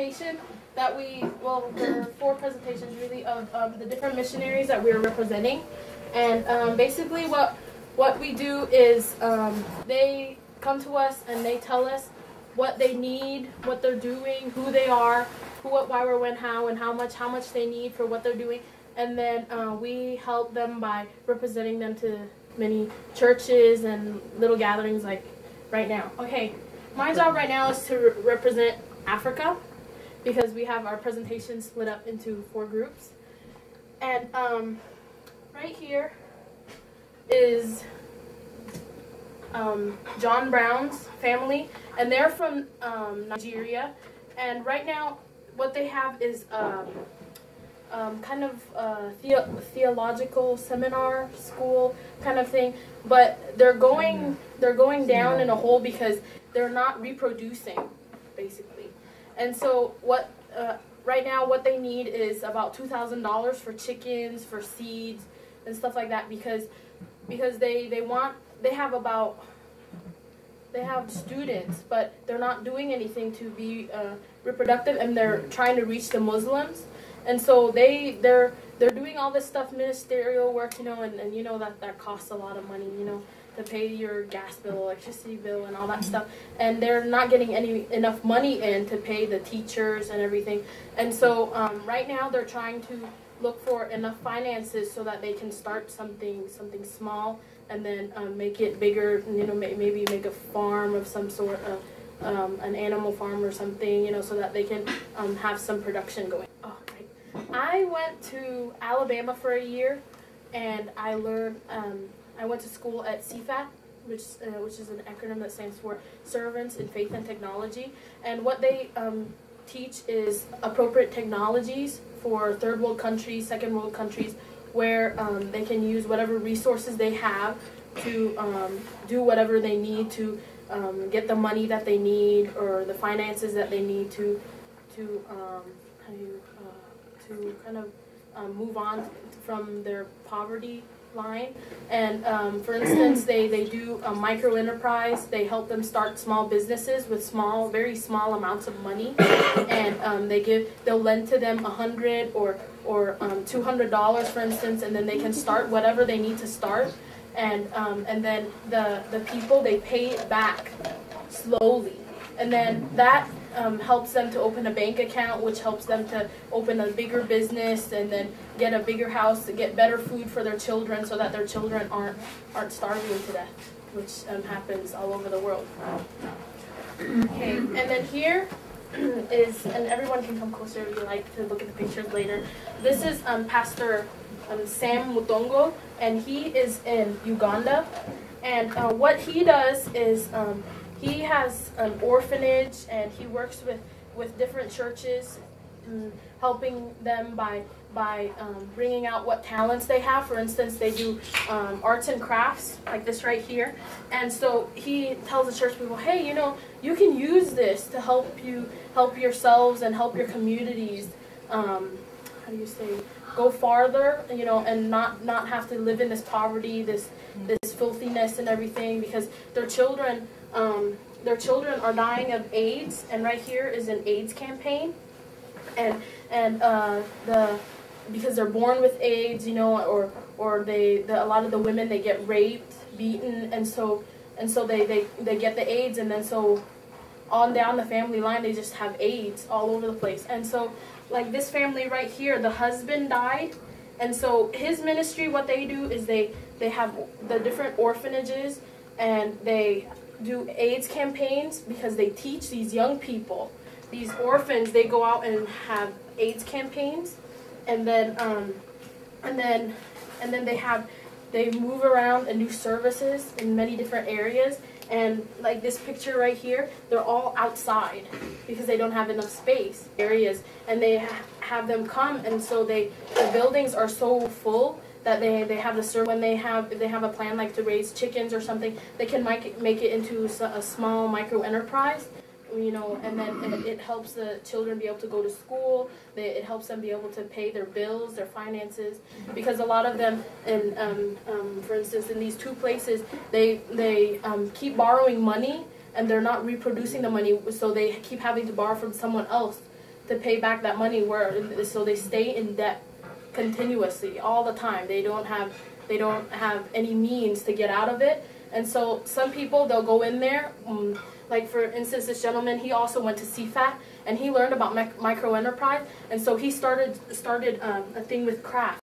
presentation that there are 4 presentations really of the different missionaries that we're representing. And basically what we do is they come to us and they tell us what they need, what they're doing, who they are, who, what, why, where, when, how, and how much they need for what they're doing. And then we help them by representing them to many churches and little gatherings like right now. Okay, my job right now is to represent Africa because we have our presentation split up into 4 groups. And right here is John Brown's family, and they're from Nigeria. And right now what they have is kind of theological seminar school kind of thing, but they're going down in a hole because they're not reproducing basically. And so what right now what they need is about $2,000 for chickens, for seeds and stuff like that, because they have students, but they're not doing anything to be reproductive, and they're trying to reach the Muslims. And so they're doing all this stuff, ministerial work, you know, and you know that costs a lot of money, you know, to pay your gas bill, electricity bill, and all that stuff. And they're not getting enough money in to pay the teachers and everything. And so right now they're trying to look for enough finances so that they can start something small, and then make it bigger. You know, maybe make a farm of some sort, an animal farm or something. You know, so that they can have some production going. Oh, right. I went to Alabama for a year, and I learned. I went to school at CFAT, which is an acronym that stands for Servants in Faith and Technology. And what they teach is appropriate technologies for third world countries, second world countries, where they can use whatever resources they have to do whatever they need to get the money that they need, or the finances that they need to kind of move on from their poverty line. And for instance, they do a micro enterprise. They help them start small businesses with very small amounts of money, and they'll lend to them $100 or $200, for instance, and then they can start whatever they need to start. And then the people, they pay it back slowly, and then that helps them to open a bank account, which helps them to open a bigger business, and then get a bigger house, to get better food for their children, so that their children aren't starving to death, which happens all over the world. Okay, and then here is, and everyone can come closer if you like to look at the pictures later. This is Pastor Sam Mutongo, and he is in Uganda. And what he does is he has an orphanage, and he works with different churches, helping them by bringing out what talents they have. For instance, they do arts and crafts, like this right here. And so he tells the church people, hey, you know, you can use this to help yourselves and help your communities, how do you say, go farther, you know, and not have to live in this poverty, this filthiness and everything, because their children are dying of AIDS. And right here is an AIDS campaign, and because they're born with AIDS, you know, or a lot of the women, they get raped, beaten, and so they get the AIDS, and then so on down the family line, they just have AIDS all over the place. And so, like this family right here, the husband died, and so his ministry, what they do is they have the different orphanages, and they do AIDS campaigns, because they teach these young people, these orphans, they go out and have AIDS campaigns, and then they move around and do services in many different areas. And like this picture right here, they're all outside because they don't have enough space areas, and they have them come, and so the buildings are so full that they have the service. When if they have a plan like to raise chickens or something, they can make it into a small micro enterprise, you know, and then it helps the children be able to go to school. It helps them be able to pay their bills, their finances, because a lot of them, for instance, in these 2 places, they keep borrowing money, and they're not reproducing the money, so they keep having to borrow from someone else to pay back that money, so they stay in debt continuously all the time. They don't have any means to get out of it. And so some people, they'll go in there, like for instance, this gentleman, he also went to CFAT, and he learned about micro enterprise, and so he started a thing with craft.